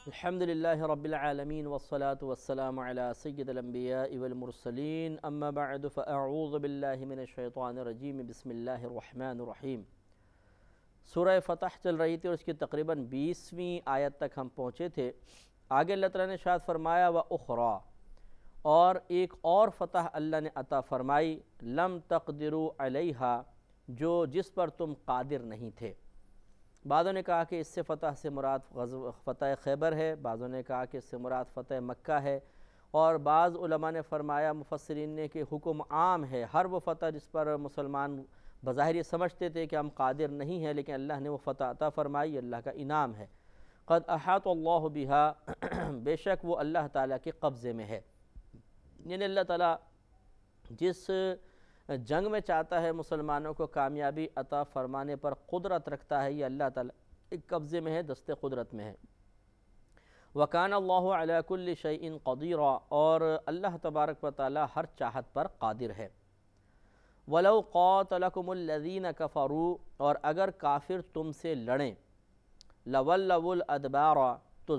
الحمدللہ رب العالمین والصلاة والسلام علی سید الانبیاء والمرسلین اما بعد فاعوذ باللہ من الشیطان الرجیم بسم اللہ الرحمن الرحیم۔ سورہ فتح چل رہی تھی اور اس کی تقریباً 20ویں آیت تک ہم پہنچے تھے۔ آگے اللہ تعالیٰ نے ارشاد فرمایا وَأُخْرَى، اور ایک اور فتح اللہ نے عطا فرمائی، لم تقدروا علیہا، جس پر تم قادر نہیں تھے۔ بعضوں نے کہا کہ اس سے فتح سے مراد فتح خیبر ہے، بعضوں نے کہا کہ اس سے مراد فتح مکہ ہے، اور بعض علماء نے فرمایا مفسرین نے کہ حکم عام ہے، ہر وہ فتح جس پر مسلمان بظاہر یہ سمجھتے تھے کہ ہم قادر نہیں ہیں لیکن اللہ نے وہ فتح عطا فرمائی، اللہ کا انعام ہے۔ قد احاط اللہ بہا، بے شک وہ اللہ تعالیٰ کے قبضے میں ہے، یعنی اللہ تعالیٰ جس جنگ میں چاہتا ہے مسلمانوں کو کامیابی عطا فرمانے پر قدرت رکھتا ہے، یہ اللہ تعالیٰ ایک قبضے میں ہے، دست قدرت میں ہے۔ وَكَانَ اللَّهُ عَلَى كُلِّ شَيْءٍ قَدِيرًا، اور اللہ تبارک و تعالیٰ ہر چاہت پر قادر ہے۔ وَلَوْ قَاتَلَكُمُ الَّذِينَ كَفَرُوا، اور اگر کافر تم سے لڑیں، لَوَلَّوُا الْأَدْبَارَ، تو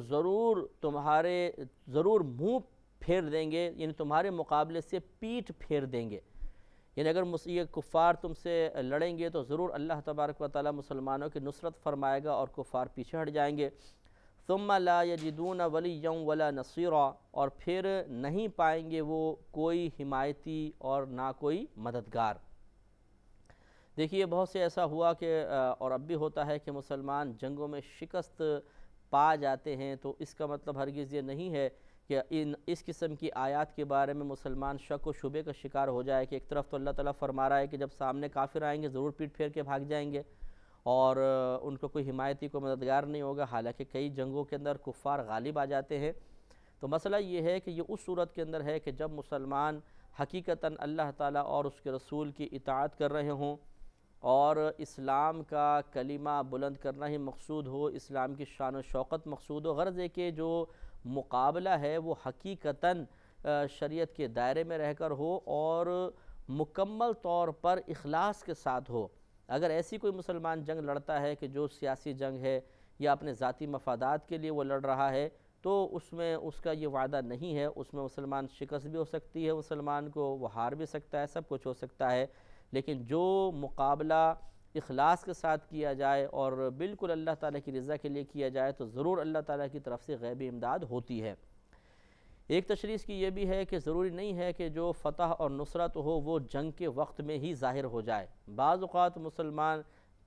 ضرور منہ پھیر دیں گے، یعنی تمہارے مقابلے سے پیٹھ پھیر دیں گے، یعنی اگر یہ کفار تم سے لڑیں گے تو ضرور اللہ تبارک و تعالیٰ مسلمانوں کی نصرت فرمائے گا اور کفار پیچھے ہٹ جائیں گے۔ ثم لا یجدون ولیا ولا نصیرا، اور پھر نہیں پائیں گے وہ کوئی حمایتی اور نہ کوئی مددگار۔ دیکھیے بہت سے ایسا ہوا کہ اور اب بھی ہوتا ہے کہ مسلمان جنگوں میں شکست پا جاتے ہیں، تو اس کا مطلب ہرگز یہ نہیں ہے کہ اس قسم کی آیات کے بارے میں مسلمان شک و شبے کا شکار ہو جائے کہ ایک طرف تو اللہ تعالیٰ فرما رہا ہے کہ جب سامنے کافر آئیں گے ضرور پیٹ پھیر کے بھاگ جائیں گے اور ان کو کوئی حمایتی کو مددگار نہیں ہوگا، حالانکہ کئی جنگوں کے اندر کفار غالب آ جاتے ہیں۔ تو مسئلہ یہ ہے کہ یہ اس صورت کے اندر ہے کہ جب مسلمان حقیقتاً اللہ تعالیٰ اور اس کے رسول کی اطاعت کر رہے ہوں اور اسلام کا کلمہ بلند کرنا ہی مقصود ہو، اسلام کی شان و شوقت مقصود ہو، غرض ہے کہ جو مقابلہ ہے وہ حقیقتاً شریعت کے دائرے میں رہ کر ہو اور مکمل طور پر اخلاص کے ساتھ ہو۔ اگر ایسی کوئی مسلمان جنگ لڑتا ہے کہ جو سیاسی جنگ ہے یا اپنے ذاتی مفادات کے لیے وہ لڑ رہا ہے، تو اس میں اس کا یہ وعدہ نہیں ہے، اس میں مسلمان شکست بھی ہو سکتی ہے، مسلمان کو وہ ہار بھی سکتا ہے، سب کچھ ہو سکتا ہے، لیکن جو مقابلہ اخلاص کے ساتھ کیا جائے اور بالکل اللہ تعالیٰ کی رضا کے لیے کیا جائے تو ضرور اللہ تعالیٰ کی طرف سے غیبی امداد ہوتی ہے۔ ایک تشریح کی یہ بھی ہے کہ ضروری نہیں ہے کہ جو فتح اور نصرت ہو وہ جنگ کے وقت میں ہی ظاہر ہو جائے، بعض اوقات مسلمان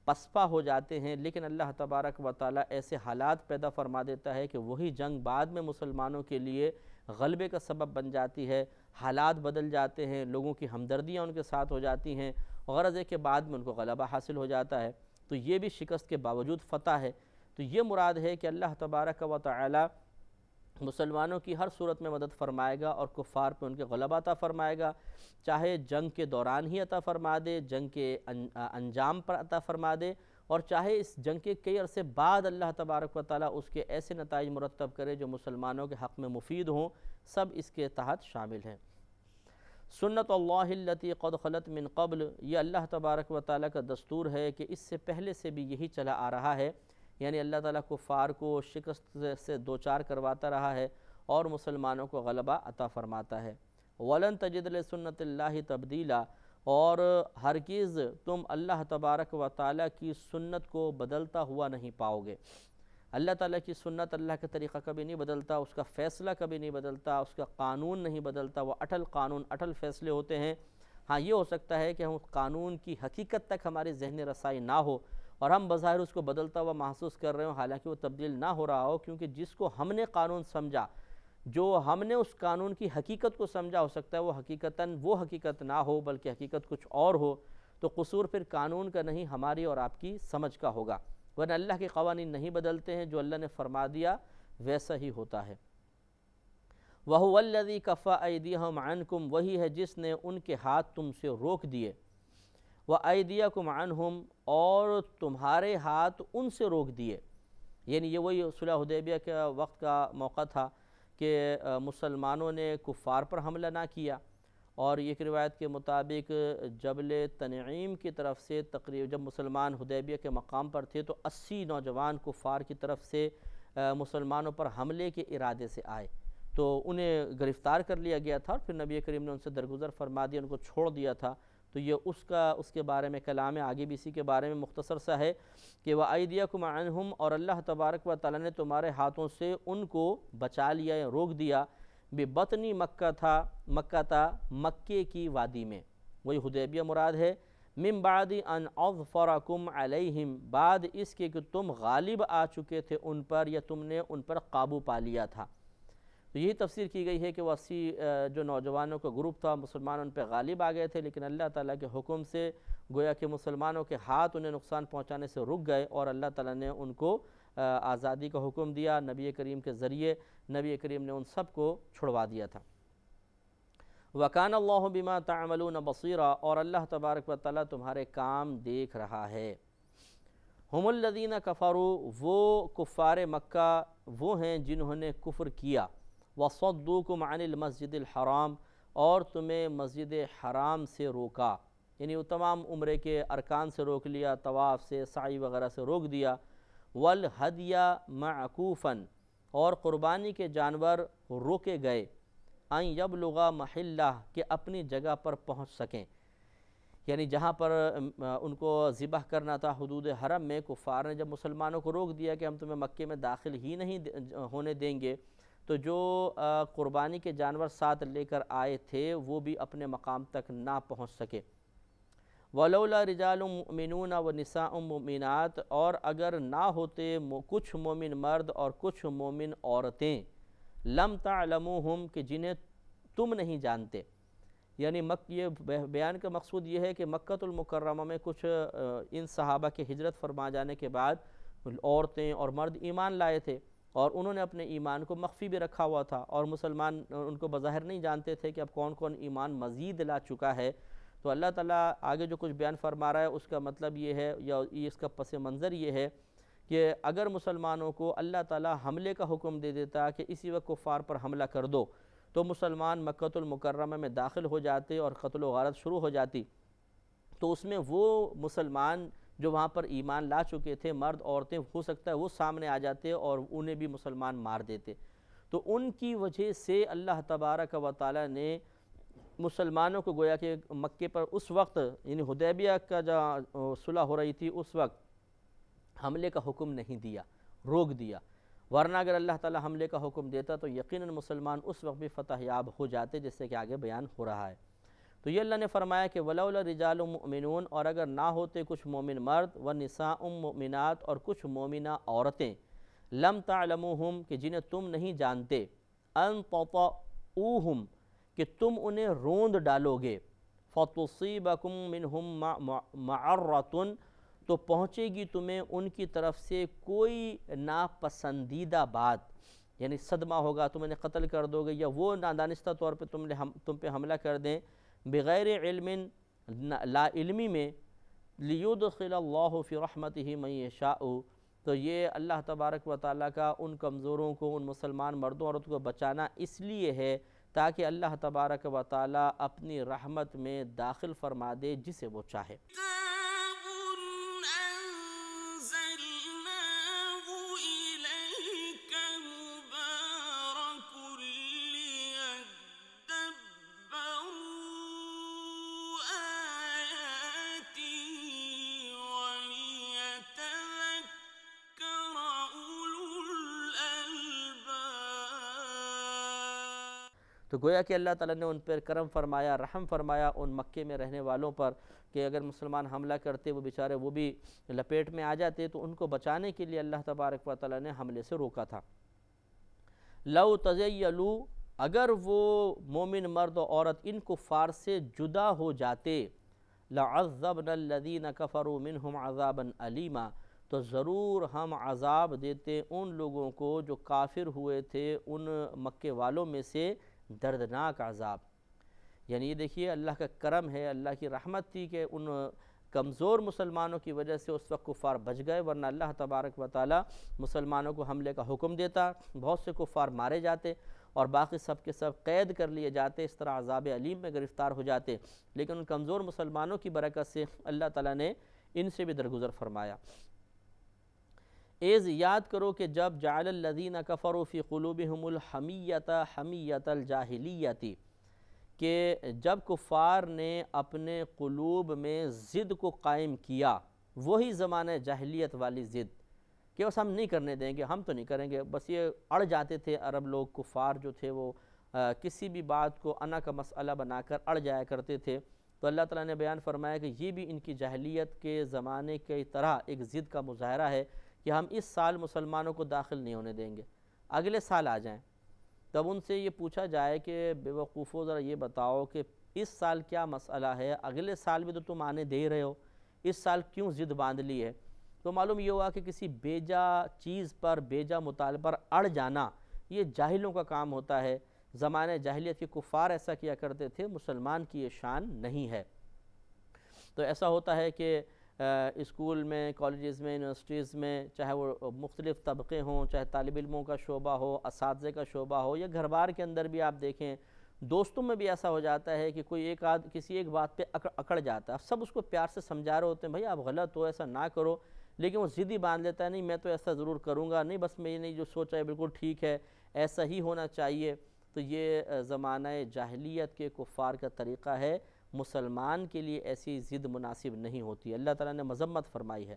پسپا ہو جاتے ہیں لیکن اللہ تبارک و تعالیٰ ایسے حالات پیدا فرما دیتا ہے کہ وہی جنگ بعد میں مسلمانوں کے لیے غلبے کا سبب بن جاتی ہے، حالات بدل جاتے ہیں، لوگوں کی ہمدردیاں ان کے ساتھ ہو جاتی ہیں، غرض ہے کہ بعد میں ان کو غلبہ حاصل ہو جاتا ہے، تو یہ بھی شکست کے باوجود فتح ہے۔ تو یہ مراد ہے کہ اللہ تبارک و تعالی مسلمانوں کی ہر صورت میں مدد فرمائے گا اور کفار پہ ان کے غلبہ عطا فرمائے گا، چاہے جنگ کے دوران ہی عطا فرما دے، جنگ کے انجام پر عطا فرما دے، اور چاہے اس جنگ کے کئی عرصے بعد اللہ تبارک و تعالی اس کے ایسے نتائج مرتب کرے جو مسلمانوں کے حق میں مفید ہوں، سب اس کے تحت شامل ہیں۔ سنت اللہ التی قد خلت من قبل، یہ اللہ تبارک و تعالیٰ کا دستور ہے کہ اس سے پہلے سے بھی یہی چلا آ رہا ہے، یعنی اللہ تعالیٰ کفار کو شکست سے دوچار کرواتا رہا ہے اور مسلمانوں کو غلبہ عطا فرماتا ہے۔ وَلَن تَجِدَ لِسُنَّتِ اللَّهِ تَبْدِيلًا، اور ہرگز تم اللہ تبارک و تعالیٰ کی سنت کو بدلتا ہوا نہیں پاؤ گے۔ اللہ تعالیٰ کی سنت، اللہ کا طریقہ کبھی نہیں بدلتا، اس کا فیصلہ کبھی نہیں بدلتا، اس کا قانون نہیں بدلتا، وہ اٹل قانون، اٹل فیصلے ہوتے ہیں۔ ہاں یہ ہو سکتا ہے کہ ہم اس قانون کی حقیقت تک ہماری ذہنی رسائی نہ ہو اور ہم بظاہر اس کو بدلتا ہوا محسوس کر رہے ہوں، حالانکہ وہ تبدیل نہ ہو رہا ہو، کیونکہ جس کو ہم نے قانون سمجھا، جو ہم نے اس قانون کی حقیقت کو سمجھا، ہو سکتا ہے وہ حقیقتاً وہ حقیقت نہ ہو بلکہ حقیقت کچھ اور ہو، تو قصور پھر قانون کا نہیں ہماری اور آپ کی سمجھ کا ہوگا، ورنہ اللہ کے قوانین نہیں بدلتے ہیں، جو اللہ نے فرما دیا ویسا ہی ہوتا ہے۔ وَهُوَ الَّذِي كَفَّ أَيْدِيَهُمْ عَنْكُمْ، وہی ہے جس نے ان کے ہاتھ تم سے روک دیے، وَأَيْدِيَكُمْ عَنْهُمْ، اور تمہارے ہاتھ ان سے روک دیے، یعنی یہ وہی صلح حدیبیہ کے وقت کا موقع تھا کہ مسلمانوں نے کفار پر حملہ نہ کیا، اور ایک روایت کے مطابق جبل تنعیم کی طرف سے تقریباً جب مسلمان حدیبیہ کے مقام پر تھے تو 80 نوجوان کفار کی طرف سے مسلمانوں پر حملے کے ارادے سے آئے تو انہیں گرفتار کر لیا گیا تھا، اور پھر نبی کریم نے ان سے درگزر فرما دیا، ان کو چھوڑ دیا تھا۔ تو یہ اس کے بارے میں کلام ہے، آگے بھی اسی کے بارے میں مختصر سا ہے کہ وَأَيْدِيَكُمْ عَنْهُمْ، اور اللہ تبارک و تعالیٰ نے تمہارے ہاتھوں سے ان کو بچا لیا یا روک دیا، بِبَطْنِ مکہ تھا مکے کی وادی میں، وہی حدیبیہ مراد ہے، من بعد ان اظفرکم علیہم، بعد اس کے کہ تم غالب آ چکے تھے ان پر یا تم نے ان پر قابو پا لیا تھا۔ تو یہی تفسیر کی گئی ہے کہ وہ 80 جو نوجوانوں کا گروپ تھا مسلمان ان پہ غالب آ گئے تھے، لیکن اللہ تعالیٰ کے حکم سے گویا کہ مسلمانوں کے ہاتھ انہیں نقصان پہنچانے سے رک گئے، اور اللہ تعالیٰ نے ان کو آزادی کا حکم دیا نبی کریم کے ذریعے، نبی کریم نے ان سب کو چھڑوا دیا تھا۔ وَكَانَ اللَّهُ بِمَا تَعْمَلُونَ بَصِيرًا، اور اللہ تبارک و تعالیٰ تمہارے کام دیکھ رہا ہے۔ ہم الذین کفروا، وہ کفار مکہ وہ ہیں جنہوں نے کفر کیا، وَصَدُّوكُمْ عَنِ الْمَسْجِدِ الْحَرَامِ، اور تمہیں مسجد حرام سے روکا، یعنی وہ تمام عمرے کے ارکان سے روک لیا، طواف سے، سعی وغیرہ سے روک دیا، وَالْهَدْيَ مَعْكُوفًا، اور قربانی کے جانور روکے گئے، ان یبلغ محلہ، کہ اپنی جگہ پر پہنچ سکیں، یعنی جہاں پر ان کو ذبح کرنا تھا حدود حرم میں، کفار نے جب مسلمانوں کو روک دیا کہ ہم تمہیں مکے میں داخل ہی نہیں ہونے دیں گے، تو جو قربانی کے جانور ساتھ لے کر آئے تھے وہ بھی اپنے مقام تک نہ پہنچ سکے۔ وَلَوْلَا رِجَالٌ مُؤْمِنُونَ وَنِسَاءٌ مُؤْمِنَاتٌ، اور اگر نہ ہوتے کچھ مومن مرد اور کچھ مومن عورتیں، لم تعلموہم، کہ جنہیں تم نہیں جانتے، یعنی یہ بیان کا مقصود یہ ہے کہ مکہ المکرمہ میں کچھ ان صحابہ کے ہجرت فرما جانے کے بعد عورتیں اور مرد ایمان لائے تھے، اور انہوں نے اپنے ایمان کو مخفی بھی رکھا ہوا تھا، اور مسلمان ان کو بظاہر نہیں جانتے تھے کہ اب کون کون ایمان مزید لا چکا ہے۔ تو اللہ تعالیٰ آگے جو کچھ بیان فرما رہا ہے اس کا مطلب یہ ہے یا اس کا پس منظر یہ ہے کہ اگر مسلمانوں کو اللہ تعالیٰ حملے کا حکم دے دیتا کہ اسی وقت کفار پر حملہ کر دو، تو مسلمان مکہ المکرمہ میں داخل ہو جاتے اور قتل و غارت شروع ہو جاتی، تو اس میں وہ مسلمان جو وہاں پر ایمان لا چکے تھے، مرد عورتیں، ہو سکتا ہے وہ سامنے آ جاتے اور انہیں بھی مسلمان مار دیتے۔ تو ان کی وجہ سے اللہ تبارک و تعالیٰ نے مسلمانوں کو گویا کہ مکے پر اس وقت، یعنی حدیبیہ کا جو صلح ہو رہی تھی اس وقت حملے کا حکم نہیں دیا، روک دیا، ورنہ اگر اللہ تعالیٰ حملے کا حکم دیتا تو یقیناً مسلمان اس وقت بھی فتح یاب ہو جاتے، جس سے کہ آگے بیان ہو رہا ہے۔ تو یہ اللہ نے فرمایا کہ وَلَوْلَا رِجَالٌ مُؤْمِنُونَ، اور اگر نہ ہوتے کچھ مومن مرد، وَنِسَاءٌ مُؤْمِنَاتٌ، اور کچھ مومنہ عورتیں، لم تعلموہم، کہ جنہیں تم نہیں جانتے، ان تطؤوہم، کہ تم انہیں روند ڈالو گے، فَتُصِيبَكُم مِّنْهُم مَّعَرَّةٌ، تو پہنچے گی تمہیں ان کی طرف سے کوئی ناپسندیدہ بات، یعنی صدمہ ہوگا، تم انہیں قتل کر دو گے، یا وہ نادانستہ طور پہ تم پہ حملہ کر دیں، بغیر علم، لا علمی میں، لِيُدْخِلَ اللَّهُ فِي رَحْمَتِهِ مَن يَشَاءُ، تو یہ اللہ تبارک و تعالیٰ کا ان کمزوروں کو، ان مسلمان مردوں عورتوں کو بچانا اس لیے ہے تاکہ اللہ تبارک و تعالیٰ اپنی رحمت میں داخل فرما دے جسے وہ چاہے۔ تو گویا کہ اللہ تعالیٰ نے ان پر کرم فرمایا، رحم فرمایا ان مکے میں رہنے والوں پر کہ اگر مسلمان حملہ کرتے وہ بیچارے وہ بھی لپیٹ میں آ جاتے، تو ان کو بچانے کے لیے اللہ تبارک و تعالیٰ نے حملے سے روکا تھا۔ لو تزیلوا، اگر وہ مومن مرد و عورت ان کفار سے جدا ہو جاتے، لعذبنا الذین کفروا منہم عذابا علیما، تو ضرور ہم عذاب دیتے ان لوگوں کو جو کافر ہوئے تھے ان مکے والوں میں سے، دردناک عذاب۔ یعنی یہ دیکھیے اللہ کا کرم ہے، اللہ کی رحمت تھی کہ ان کمزور مسلمانوں کی وجہ سے اس وقت کفار بچ گئے، ورنہ اللہ تبارک و تعالی مسلمانوں کو حملے کا حکم دیتا، بہت سے کفار مارے جاتے اور باقی سب کے سب قید کر لیے جاتے، اس طرح عذاب علیم میں گرفتار ہو جاتے، لیکن ان کمزور مسلمانوں کی برکت سے اللہ تعالیٰ نے ان سے بھی درگزر فرمایا۔ ایز یاد کرو کہ جب جعل الذین کفروا فی قلوبہم الحمیۃ حمیۃ الجاہلیۃ، کہ جب کفار نے اپنے قلوب میں ضد کو قائم کیا، وہی زمانہ جاہلیت والی ضد کہ بس ہم نہیں کرنے دیں گے، ہم تو نہیں کریں گے، بس یہ اڑ جاتے تھے عرب لوگ، کفار جو تھے وہ کسی بھی بات کو انا کا مسئلہ بنا کر اڑ جایا کرتے تھے۔ تو اللہ تعالیٰ نے بیان فرمایا کہ یہ بھی ان کی جاہلیت کے زمانے کی طرح ایک ضد کا مظاہرہ ہے کہ ہم اس سال مسلمانوں کو داخل نہیں ہونے دیں گے، اگلے سال آ جائیں۔ تب ان سے یہ پوچھا جائے کہ بے وقوفو ذرا یہ بتاؤ کہ اس سال کیا مسئلہ ہے، اگلے سال بھی تو تم آنے دے رہے ہو، اس سال کیوں ضد باندھ لی ہے؟ تو معلوم یہ ہوا کہ کسی بیجا چیز پر، بیجا مطالبہ پر اڑ جانا یہ جاہلوں کا کام ہوتا ہے۔ زمانہ جاہلیت کے کفار ایسا کیا کرتے تھے، مسلمان کی یہ شان نہیں ہے۔ تو ایسا ہوتا ہے کہ اسکول میں، کالجز میں، یونیورسٹیز میں، چاہے وہ مختلف طبقے ہوں، چاہے طالب علموں کا شعبہ ہو، اساتذہ کا شعبہ ہو، یا گھر بار کے اندر بھی آپ دیکھیں، دوستوں میں بھی ایسا ہو جاتا ہے کہ کوئی کسی ایک بات پہ اکڑ جاتا ہے، سب اس کو پیار سے سمجھا رہے ہوتے ہیں، بھائی آپ غلط ہو، ایسا نہ کرو، لیکن وہ ضد ہی باندھ لیتا ہے، نہیں میں تو ایسا ضرور کروں گا، نہیں بس میں نے جو سوچا ہے بالکل ٹھیک ہے، ایسا ہی ہونا چاہیے۔ تو یہ زمانہ جاہلیت کے کفار کا طریقہ ہے، مسلمان کے لیے ایسی ضد مناسب نہیں ہوتی۔ اللہ تعالیٰ نے مذمت فرمائی ہے۔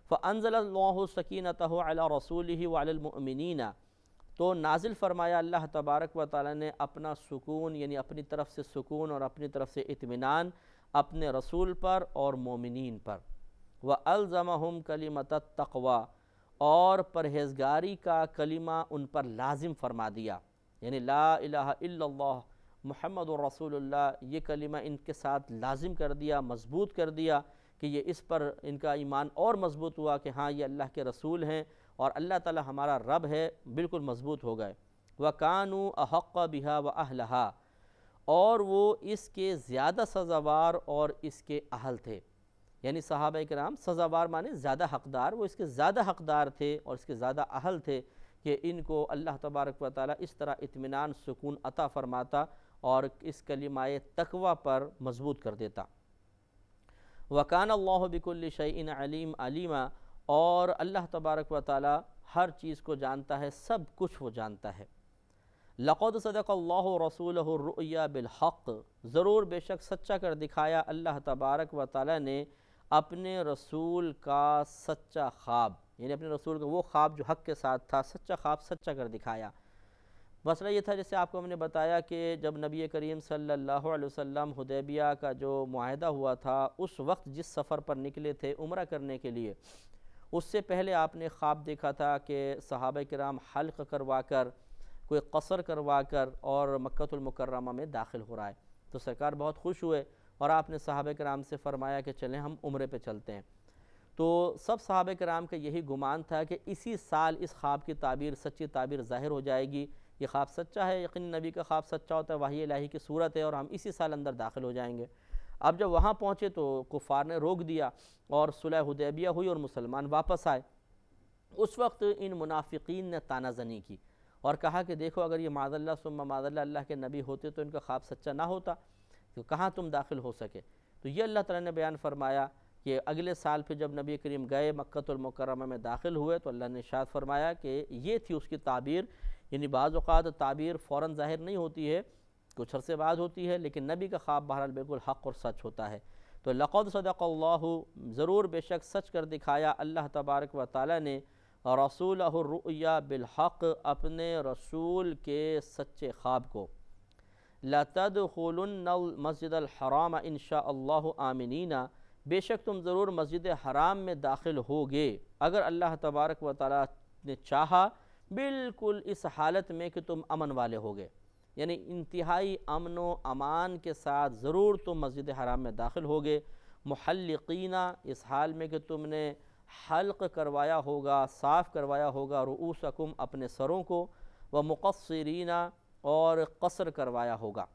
فَأَنزَلَ اللَّهُ سَكِينَتَهُ عَلَى رَسُولِهِ وَعَلَى الْمُؤْمِنِينَ، تو نازل فرمایا اللہ تبارک و تعالیٰ نے اپنا سکون، یعنی اپنی طرف سے سکون اور اپنی طرف سے اطمینان اپنے رسول پر اور مومنین پر۔ وَأَلْزَمَهُمْ كَلِمَةَ التَّقْوَى، اور پرہیزگاری کا کلمہ ان پر لازم فرما دیا، یعنی لا الہ الا اللہ محمد الرسول اللہ، یہ کلمہ ان کے ساتھ لازم کر دیا، مضبوط کر دیا کہ یہ اس پر ان کا ایمان اور مضبوط ہوا کہ ہاں یہ اللہ کے رسول ہیں اور اللہ تعالی ہمارا رب ہے، بالکل مضبوط ہو گئے۔ وَكَانُوا أَحَقَّ بِهَا وَأَهْلَهَا، اور وہ اس کے زیادہ سزاوار اور اس کے اہل تھے، یعنی صحابہ کرام سزاوار مانے زیادہ حقدار، وہ اس کے زیادہ حقدار تھے اور اس کے زیادہ اہل تھے کہ ان کو اللہ تبارک و تعالیٰ اس طرح اطمینان، سکون عطا فرماتا اور اس کلمہ تقوی پر مضبوط کر دیتا۔ وَكَانَ اللَّهُ بِكُلِّ شَيْءٍ عَلِيمًا، اور اللہ تبارک و تعالیٰ ہر چیز کو جانتا ہے، سب کچھ وہ جانتا ہے۔ لَقَدْ صَدَقَ اللَّهُ رَسُولَهُ الرُّؤْيَا بِالْحَقِّ، ضرور بے شک سچا کر دکھایا اللہ تبارک و تعالیٰ نے اپنے رسول کا سچا خواب، یعنی اپنے رسول کا وہ خواب جو حق کے ساتھ تھا، سچا خواب سچا کر دکھایا۔ مسئلہ یہ تھا جیسے آپ کو ہم نے بتایا کہ جب نبی کریم صلی اللہ علیہ وسلم حدیبیہ کا جو معاہدہ ہوا تھا، اس وقت جس سفر پر نکلے تھے عمرہ کرنے کے لیے، اس سے پہلے آپ نے خواب دیکھا تھا کہ صحابہ کرام حلق کروا کر، کوئی قصر کروا کر اور مکہ المکرمہ میں داخل ہو رہا ہے، تو سرکار بہت خوش ہوئے اور آپ نے صحابہ کرام سے فرمایا کہ چلیں ہم عمرے پہ چلتے ہیں۔ تو سب صحابہ کرام کا یہی گمان تھا کہ اسی سال اس خواب کی تعبیر، سچی تعبیر ظاہر ہو جائے گی، یہ خواب سچا ہے، یقین نبی کا خواب سچا ہوتا ہے، وحی الہی کی صورت ہے اور ہم اسی سال اندر داخل ہو جائیں گے۔ اب جب وہاں پہنچے تو کفار نے روک دیا اور صلح حدیبیہ ہوئی اور مسلمان واپس آئے۔ اس وقت ان منافقین نے طعنہ زنی کی اور کہا کہ دیکھو اگر یہ معاذ اللہ ثم معاذ اللہ کے نبی ہوتے تو ان کا خواب سچا نہ ہوتا، تو کہاں تم داخل ہو سکے۔ تو یہ اللہ تعالیٰ نے بیان فرمایا کہ اگلے سال پھر جب نبی کریم گئے مکہ المکرمہ میں داخل ہوئے تو اللہ نے ارشاد فرمایا کہ یہ تھی اس کی تعبیر، یعنی بعض اوقات تعبیر فوراً ظاہر نہیں ہوتی ہے، کچھ عرصے بعد ہوتی ہے، لیکن نبی کا خواب بہرحال بالکل حق اور سچ ہوتا ہے۔ تو لقد صدق اللہ، ضرور بے شک سچ کر دکھایا اللہ تبارک و تعالیٰ نے رسولہ الرؤیا بالحق، اپنے رسول کے سچے خواب کو۔ لَتَدْخُلُنَّ الْمَسْجِدَ الْحَرَامَ إِنْ شَاءَ اللَّهُ آمِنِينَ، بے شک تم ضرور مسجد حرام میں داخل ہوگے اگر اللہ تبارک و تعالیٰ نے چاہا، بالکل اس حالت میں کہ تم امن والے ہوگے، یعنی انتہائی امن و امان کے ساتھ ضرور تم مسجد حرام میں داخل ہوگے، محلقین، اس حال میں کہ تم نے حلق کروایا ہوگا، صاف کروایا ہوگا، رؤوسکم، اپنے سروں کو، ومقصرین، اور قصر کروایا ہوگا۔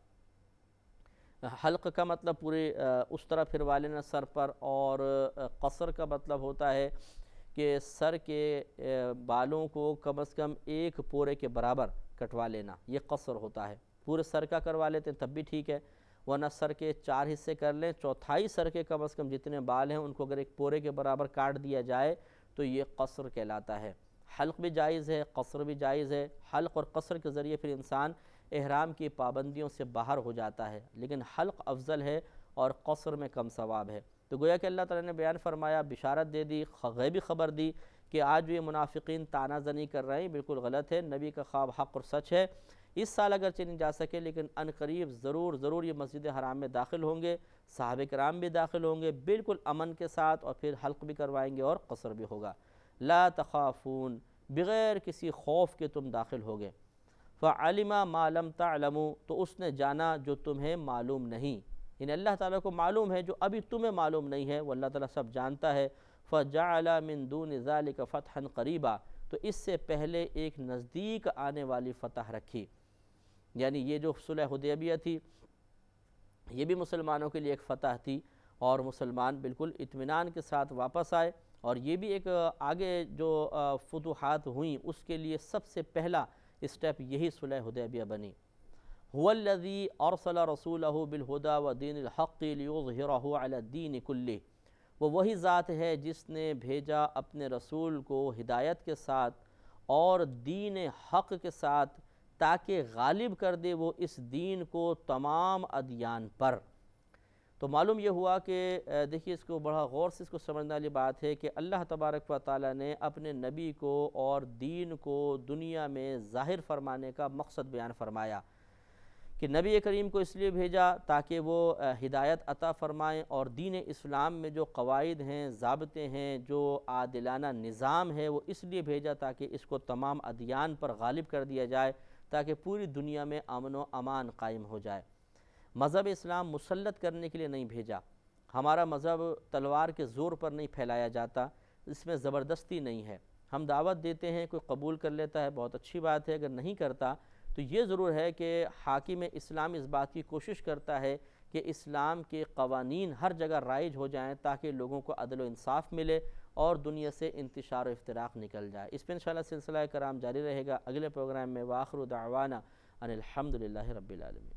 حلق کا مطلب پورے اس طرح پھروا لینا سر پر، اور قصر کا مطلب ہوتا ہے کہ سر کے بالوں کو کم از کم ایک پورے کے برابر کٹوا لینا، یہ قصر ہوتا ہے۔ پورے سر کا کروا لیتے ہیں تب بھی ٹھیک ہے، ورنہ سر کے 4 حصے کر لیں، چوتھائی سر کے کم از کم جتنے بال ہیں ان کو اگر ایک پورے کے برابر کاٹ دیا جائے تو یہ قصر کہلاتا ہے۔ حلق بھی جائز ہے، قصر بھی جائز ہے۔ حلق اور قصر کے ذریعے پھر انسان احرام کی پابندیوں سے باہر ہو جاتا ہے، لیکن حلق افضل ہے اور قصر میں کم ثواب ہے۔ تو گویا کہ اللہ تعالیٰ نے بیان فرمایا، بشارت دے دی، غیبی خبر دی کہ آج جو یہ منافقین طعنہ زنی کر رہے ہیں بالکل غلط ہے، نبی کا خواب حق اور سچ ہے۔ اس سال اگرچہ نہیں جا سکے لیکن ان قریب ضرور یہ مسجد حرام میں داخل ہوں گے، صحابہ کرام بھی داخل ہوں گے بالکل امن کے ساتھ، اور پھر حلق بھی کروائیں گے اور قصر بھی ہوگا۔ لا تخافون، بغیر کسی خوف کے تم داخل ہوگے۔ فعلم ما لم تعلموا، تو اس نے جانا جو تمہیں معلوم نہیں، یعنی اللہ تعالیٰ کو معلوم ہے جو ابھی تمہیں معلوم نہیں ہے، وہ اللہ تعالیٰ سب جانتا ہے۔ فجعل من دون ذلك فتحا قریبا، تو اس سے پہلے ایک نزدیک آنے والی فتح رکھی، یعنی یہ جو صلح حدیبیہ تھی یہ بھی مسلمانوں کے لیے ایک فتح تھی، اور مسلمان بالکل اطمینان کے ساتھ واپس آئے، اور یہ بھی ایک آگے جو فتوحات ہوئیں اس کے لیے سب سے پہلا اسٹیپ یہی صلح حدیبیہ بنی۔ هو الذی ارسل رسولہ بالہدی ودین الحق لیظہرہ علی الدین کلہ، وہ وہی ذات ہے جس نے بھیجا اپنے رسول کو ہدایت کے ساتھ اور دین حق کے ساتھ، تاکہ غالب کر دے وہ اس دین کو تمام ادیان پر۔ تو معلوم یہ ہوا کہ دیکھیے اس کو بڑا غور سے اس کو سمجھنے والی بات ہے کہ اللہ تبارک و تعالیٰ نے اپنے نبی کو اور دین کو دنیا میں ظاہر فرمانے کا مقصد بیان فرمایا کہ نبی کریم کو اس لیے بھیجا تاکہ وہ ہدایت عطا فرمائیں، اور دین اسلام میں جو قواعد ہیں، ضابطے ہیں، جو عادلانہ نظام ہے، وہ اس لیے بھیجا تاکہ اس کو تمام ادیان پر غالب کر دیا جائے، تاکہ پوری دنیا میں امن و امان قائم ہو جائے۔ مذہب اسلام مسلط کرنے کے لیے نہیں بھیجا، ہمارا مذہب تلوار کے زور پر نہیں پھیلایا جاتا، اس میں زبردستی نہیں ہے۔ ہم دعوت دیتے ہیں، کوئی قبول کر لیتا ہے بہت اچھی بات ہے، اگر نہیں کرتا تو یہ ضرور ہے کہ حاکم اسلام اس بات کی کوشش کرتا ہے کہ اسلام کے قوانین ہر جگہ رائج ہو جائیں، تاکہ لوگوں کو عدل و انصاف ملے اور دنیا سے انتشار و افتراق نکل جائے۔ اس پہ انشاءاللہ سلسلہ کرام جاری رہے گا اگلے پروگرام میں۔ وآخر دعوانا ان الحمدللہ رب العالمین۔